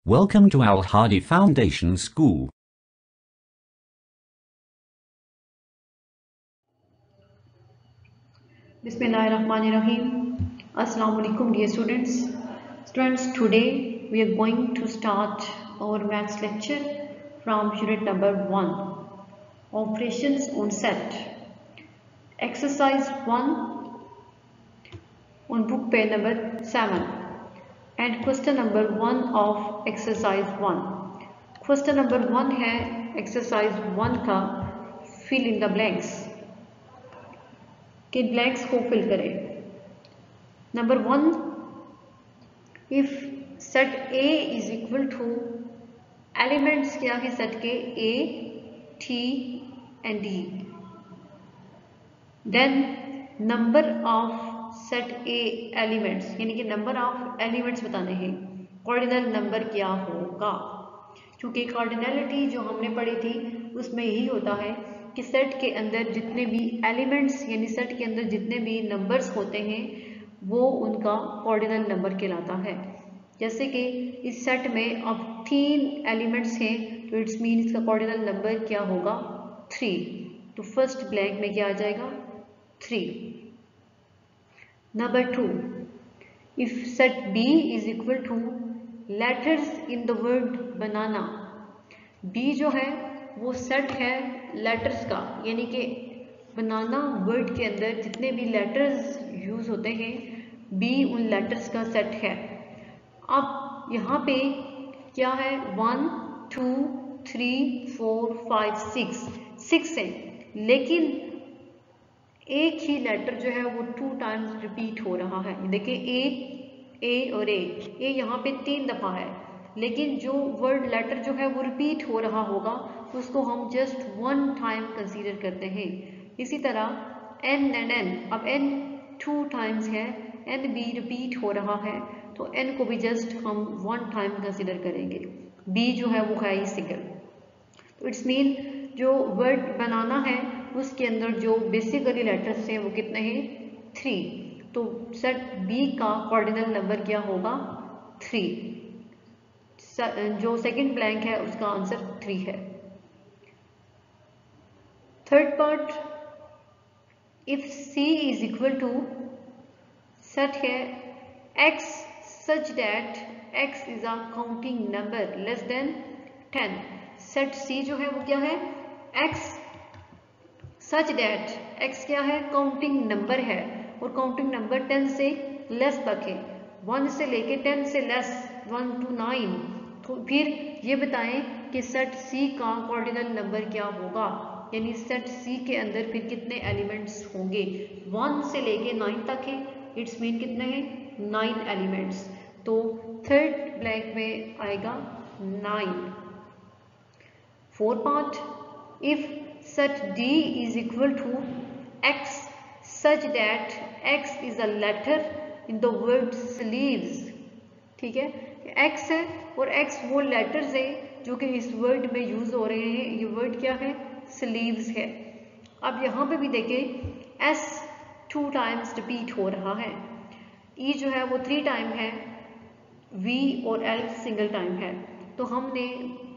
Welcome to Al Hadi Foundation School. Bismillahirrahmanirrahim. Assalamu alaikum dear students. Students, today we are going to start our maths lecture from unit number 1, operations on set. Exercise 1 on book page number 7 and question number 1 of exercise 1. Question number 1 है exercise 1 का fill in the blanks के blanks को fill करें. Number 1, if set A is equal to elements क्या है set के A, T and D, then number of set A elements यानी कि नंबर ऑफ एलिमेंट्स बताने हैं. कॉर्डिनल नंबर क्या होगा, क्योंकि कार्डिनलिटी जो हमने पढ़ी थी उसमें यही होता है कि सेट के अंदर जितने भी एलिमेंट्स यानी सेट के अंदर जितने भी नंबर्स होते हैं वो उनका कॉर्डिनल नंबर कहलाता है. जैसे कि इस सेट में अब 3 एलिमेंट्स हैं तो इट्स मीन इसका कॉर्डिनल नंबर क्या होगा 3. तो फर्स्ट ब्लैंक में क्या आ जाएगा 3. Number 2, if set B is equal to letters in the word banana. B जो है वो सेट है लेटर्स का, यानी कि बनाना वर्ड के अंदर जितने भी लेटर्स यूज होते हैं बी उन लेटर्स का सेट है. अब यहाँ पे क्या है 1 2 3 4 5 6 है, लेकिन एक ही लेटर जो है वो 2 टाइम्स रिपीट हो रहा है. देखिए ए और ए यहाँ पे 3 दफा है, लेकिन जो वर्ड लेटर जो है वो रिपीट हो रहा होगा तो उसको हम जस्ट 1 टाइम कंसीडर करते हैं. इसी तरह एन एंड एन, अब एन 2 टाइम्स है, एन भी रिपीट हो रहा है तो एन को भी जस्ट हम 1 टाइम कंसीडर करेंगे. बी जो है वो है ही सिंगल. तो इट्स मीन जो वर्ड बनाना है उसके अंदर जो बेसिकली लेटर्स हैं वो कितने हैं 3. तो सेट बी का कॉर्डिनल नंबर क्या होगा 3. जो सेकंड ब्लैंक है उसका आंसर 3 है. Third part, if C is equal to set है x such that x is a counting number less than 10. Set C जो है वो क्या है x सच दैट x क्या है काउंटिंग नंबर है और काउंटिंग नंबर 10 से लेस तक है. 1 से लेके 10 से लेस 1 to 9. तो फिर ये बताएं कि सेट सी का कॉर्डिनल नंबर क्या होगा, यानी सेट सी के अंदर फिर कितने एलिमेंट्स होंगे. 1 से लेके 9 तक है, इट्स मीन कितने हैं 9 एलिमेंट्स. तो थर्ड ब्लैंक में आएगा 9. Fourth part, if set D is equal to x such that x is a letter in the word sleeves. ठीक है, एक्स है और एक्स वो लेटर्स है जो कि इस वर्ड में यूज हो रहे हैं. ये वर्ड क्या है स्लीव्स है. अब यहाँ पे भी देखें एस 2 टाइम्स रिपीट हो रहा है, ई जो है वो 3 टाइम है, वी और एल सिंगल टाइम है. तो हमने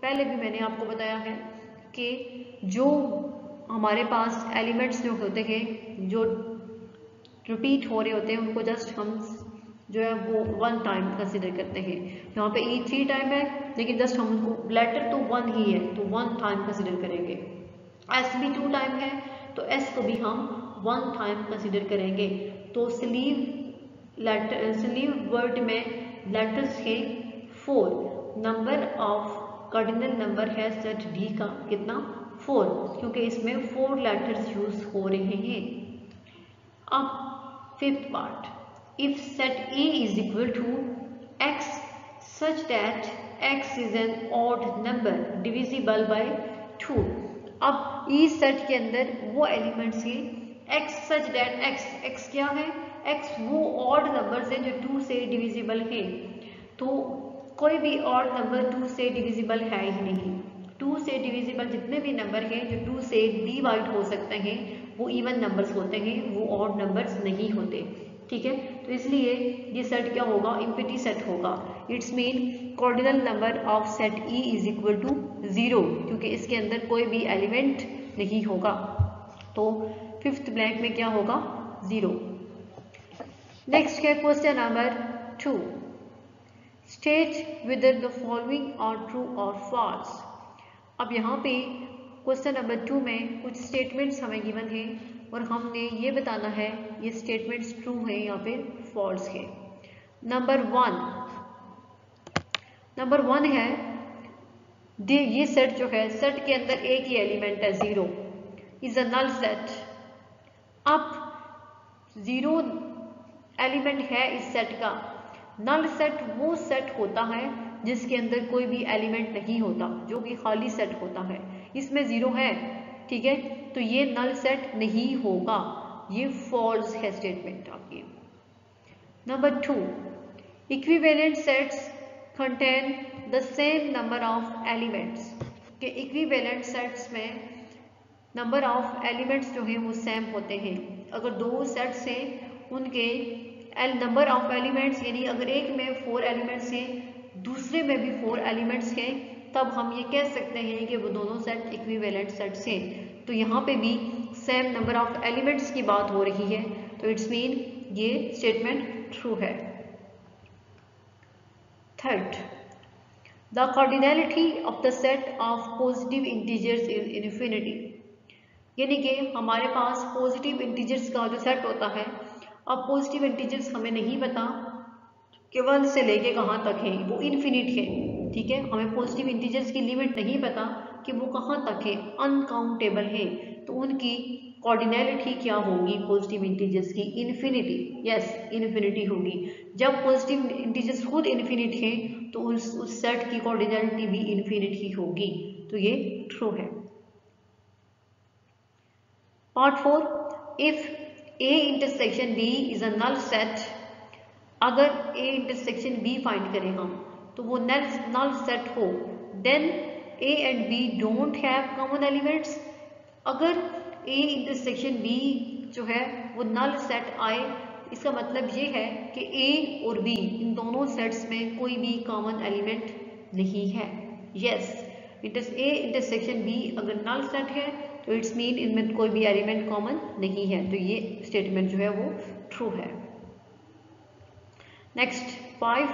पहले भी मैंने आपको बताया है कि जो हमारे पास एलिमेंट्स जो होते हैं जो रिपीट हो रहे होते हैं उनको जस्ट हम जो है वो 1 टाइम कंसिडर करते हैं. यहाँ पे ई 3 टाइम है लेकिन जस्ट हम उनको लेटर तो 1 ही है तो 1 टाइम कंसिडर करेंगे. एस भी 2 टाइम है तो एस को भी हम 1 टाइम कंसिडर करेंगे. तो स्लीव वर्ड में लेटर्स है 4. नंबर ऑफ कार्डिनल नंबर है सेट डी का कितना 4, क्योंकि इसमें 4 लेटर्स यूज हो रहे हैं. अब fifth part, if set A is equal to x such that x is an odd number divisible by 2. अब इस सेट के अंदर वो एलिमेंट्स हैं x such that x क्या है x वो ऑड नंबर्स हैं जो 2 से डिविजिबल है. तो कोई भी ऑड नंबर 2 से डिविजिबल है ही नहीं. 2 से डिविजिबल जितने भी नंबर हैं जो 2 से डिवाइड हो सकते हैं वो इवन नंबर्स होते हैं, वो ऑड नंबर्स नहीं होते. ठीक है, तो इसलिए ये सेट क्या होगा, इम्पिटी सेट होगा। It's mean cardinal number of set E is equal to 0, क्योंकि इसके अंदर कोई भी एलिमेंट नहीं होगा। तो फिफ्थ ब्लैंक में क्या होगा, 0। नेक्स्ट है question number 2, state whether the following are true और फॉल्स। अब यहाँ पे क्वेश्चन नंबर 2 में कुछ स्टेटमेंट्स हमें गिवन है और हमने ये बताना है ये स्टेटमेंट्स ट्रू है या फिर फॉल्स है। नंबर वन है, ये सेट जो है, सेट के अंदर एक ही एलिमेंट है 0, इज अ नल सेट। अब 0 एलिमेंट है इस सेट का। नल सेट वो सेट होता है जिसके अंदर कोई भी एलिमेंट नहीं होता, जो कि खाली सेट होता है। इसमें 0 है, ठीक है, तो ये नल सेट नहीं होगा, ये फॉल्स है स्टेटमेंट आपकी। Number 2, equivalent sets contain the same number of elements. के इक्विवेलेंट सेट्स में नंबर ऑफ एलिमेंट्स जो है वो सेम होते हैं। अगर 2 सेट्स हैं उनके नंबर ऑफ एलिमेंट्स, यानी अगर एक में 4 एलिमेंट्स हैं दूसरे में भी 4 एलिमेंट्स हैं, तब हम ये कह सकते हैं कि वो दोनों सेट इक्विवेलेंट सेट्स हैं। तो यहाँ पे भी सेम नंबर ऑफ एलिमेंट्स की बात हो रही है, तो इट्स मीन ये स्टेटमेंट ट्रू है। Third, the cardinality of the set of positive integers is infinity. यानी कि हमारे पास पॉजिटिव इंटीजर्स का जो सेट होता है, अब पॉजिटिव इंटीजर्स हमें नहीं पता कि 1 से लेके कहाँ तक है, वो इन्फिनिट है, ठीक है, हमें पॉजिटिव इंटीजर्स की लिमिट नहीं पता कि वो कहाँ तक है, अनकाउंटेबल है, तो उनकी कॉर्डिनैलिटी क्या होगी पॉजिटिव इंटीजर्स की, इन्फिनिटी। यस, इन्फिनिटी होगी। जब पॉजिटिव इंटीजर्स खुद इन्फिनिट है तो उस सेट की कॉर्डिनैलिटी भी इन्फिनिट ही होगी, तो ये ट्रू है। Part 4, if A intersection B is a null set. अगर A इंटरसेक्शन B फाइंड करें हम तो वो नल सेट हो, then A and B don't have common elements. अगर A इंटरसेक्शन B जो है वो नल सेट आए, इसका मतलब ये है कि A और B इन दोनों सेट्स में कोई भी कॉमन एलिमेंट नहीं है। यस, A इंटरसेक्शन B अगर नल सेट है तो इट्स मीन इनमें कोई भी एलिमेंट कॉमन नहीं है, तो ये स्टेटमेंट जो है वो ट्रू है। Next 5,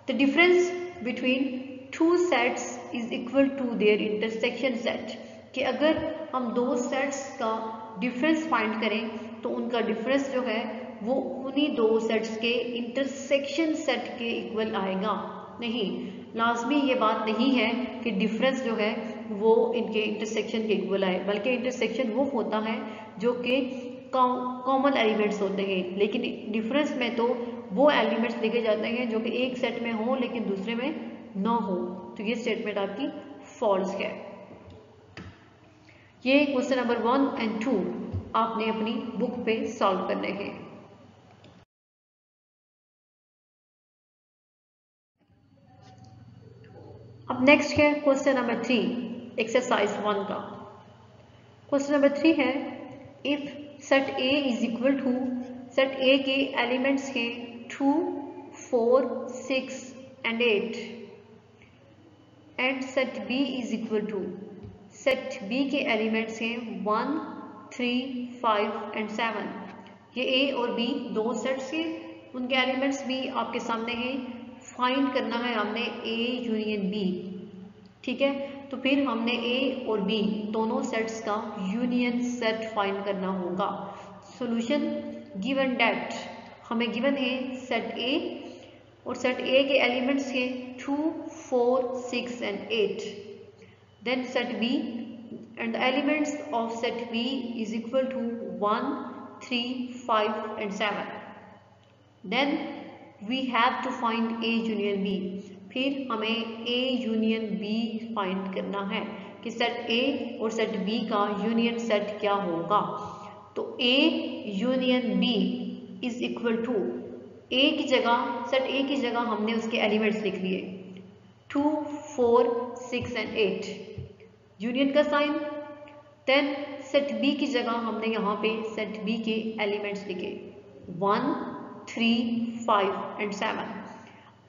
the difference between 2 sets is equal to their intersection set. कि अगर हम 2 सेट्स का डिफरेंस फाइंड करें तो उनका डिफरेंस जो है वो उन्हीं 2 सेट्स के इंटरसेक्शन सेट के इक्वल आएगा। नहीं, लाजमी ये बात नहीं है कि डिफरेंस जो है वो इनके इंटरसेक्शन के इक्वल आए, बल्कि इंटरसेक्शन वो होता है जो कि कॉमन एलिमेंट्स होते हैं, लेकिन डिफरेंस में तो वो एलिमेंट्स लिखे जाते हैं जो कि एक सेट में हो लेकिन दूसरे में ना हो, तो ये स्टेटमेंट आपकी फॉल्स है। ये क्वेश्चन नंबर 1 एंड 2 आपने अपनी बुक पे सॉल्व करने हैं। अब नेक्स्ट है क्वेश्चन नंबर 3 एक्सरसाइज 1 का। क्वेश्चन नंबर 3 है, if set A is equal to, set A के एलिमेंट्स हैं 2, 4, 6 and 8 and set B is equal to, set B के एलिमेंट्स हैं 1, 3, 5 एंड 7। ये A और B 2 सेट्स हैं, उनके एलिमेंट्स भी आपके सामने हैं। फाइंड करना है हमने A यूनियन B, ठीक है, तो फिर हमने A और B दोनों सेट्स का यूनियन सेट फाइंड करना होगा। सॉल्यूशन, गिवन दैट हमें गिवन है सेट A और सेट A के एलिमेंट्स हैं 2, 4, 6 and 8, then set B and the elements of set B is equal to 1, 3, 5 and 7. Then we have to find A union B. फिर हमें A union B find करना है कि set A और set B का union set क्या होगा। तो A union B is equal to, A की जगह, सेट A की जगह हमने उसके एलिमेंट्स लिख लिए 2, 4, 6 एंड 8, यूनियन का साइन। देन सेट B की जगह हमने यहाँ पे सेट B के एलिमेंट्स लिखे 1, 3, 5 एंड 7।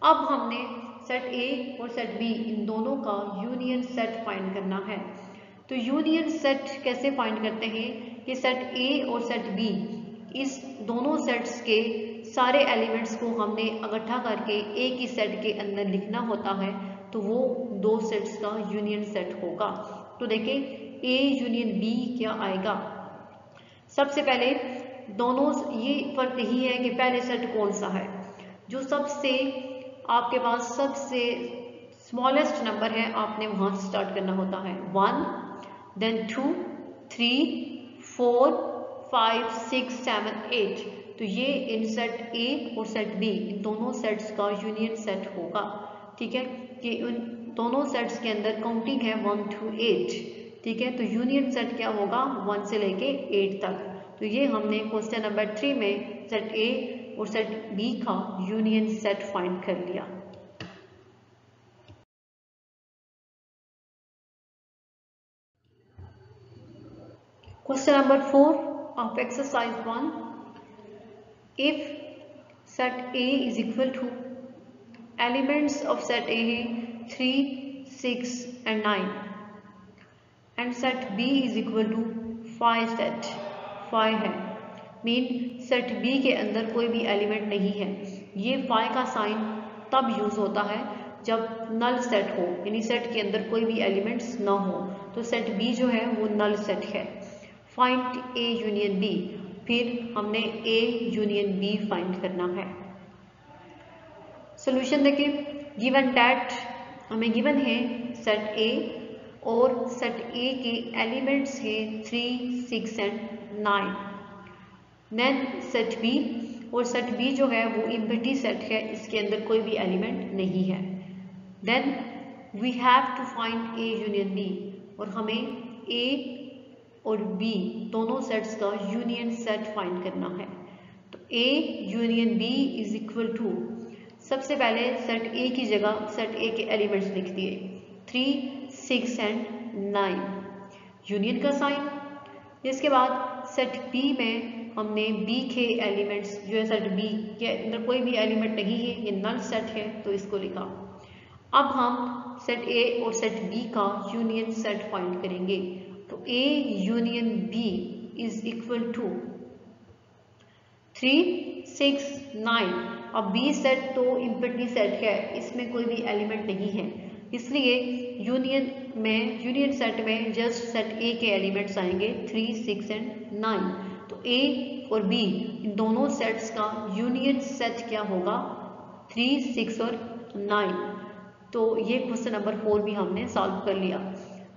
अब हमने सेट ए और सेट बी इन दोनों का यूनियन सेट फाइंड करना है। तो यूनियन सेट कैसे फाइंड करते हैं कि सेट ए और सेट बी, इस दोनों सेट्स के सारे एलिमेंट्स को हमने इकट्ठा करके एक ही सेट के अंदर लिखना होता है, तो वो दो सेट्स का यूनियन सेट होगा। तो देखिए ए यूनियन बी क्या आएगा। सबसे पहले दोनों, ये फर्क यही है कि पहले सेट कौन सा है, जो सबसे आपके पास सबसे स्मॉलेस्ट नंबर है, आपने वहां से स्टार्ट करना होता है। 1, देन 2, 3, 4, 5, 6, 7, 8। तो ये इन सेट ए और सेट बी इन दोनों सेट्स का यूनियन सेट होगा। ठीक है, कि उन दोनों सेट्स के अंदर काउंटिंग है 1 to 8। ठीक है, तो यूनियन सेट क्या होगा 1 से लेके 8 तक। तो ये हमने क्वेश्चन नंबर 3 में सेट ए और सेट बी का यूनियन सेट फाइंड कर लिया। Question number 4 of exercise 1, if set A is equal to elements of set A है 3, 6 and 9 and set B is equal to 5 set 5 है, mean set B के अंदर कोई भी एलिमेंट नहीं है। ये 5 का साइन तब यूज होता है जब नल सेट हो, यानी सेट के अंदर कोई भी एलिमेंट्स ना हो, तो सेट बी जो है वो नल सेट है। फाइंड ए यूनियन बी, फिर हमने ए यूनियन बी फाइंड करना है। सोल्यूशन देखिए, गिवन डैट हमें गिवन है सेट ए और सेट ए के एलिमेंट्स हैं 3, 6 एंड 9। देन सेट बी, और सेट बी जो है वो एम्प्टी सेट है, इसके अंदर कोई भी एलिमेंट नहीं है। Then we have to find A union B, और हमें ए और बी दोनों सेट्स का यूनियन सेट फाइंड करना है। तो A union B is equal to, सबसे पहले सेट ए की जगह सेट ए के एलिमेंट्स लिख दिए 3, 6 एंड 9, यूनियन का साइन। इसके बाद सेट बी में हमने बी के एलिमेंट्स, जो है सेट बी के अंदर कोई भी एलिमेंट नहीं है, ये नल सेट है, तो इसको लिखा। अब हम सेट ए और सेट बी का यूनियन सेट फाइंड करेंगे। तो A union B is equal to 3, 6, 9। अब बी सेट तो एम्प्टी सेट है, इसमें कोई भी एलिमेंट नहीं है, इसलिए यूनियन सेट में जस्ट सेट ए के एलिमेंट्स आएंगे 3, 6 एंड 9। तो ए और बी इन दोनों सेट्स का यूनियन सेट क्या होगा 3, 6 और 9। तो ये क्वेश्चन नंबर 4 भी हमने सॉल्व कर लिया।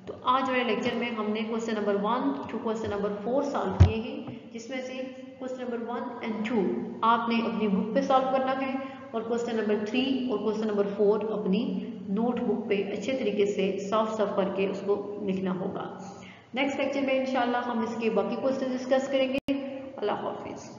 तो आज वाले लेक्चर में हमने question number 1 to question number 4 solve किए हैं, जिसमें से क्वेश्चन नंबर 1 एंड 2 आपने अपनी बुक पे सॉल्व करना है, और क्वेश्चन नंबर 3 और क्वेश्चन नंबर 4 अपनी नोटबुक पे अच्छे तरीके से साफ करके उसको लिखना होगा। नेक्स्ट लेक्चर में इंशाल्लाह हम इसके बाकी क्वेश्चन डिस्कस करेंगे। अल्लाह हाफिज।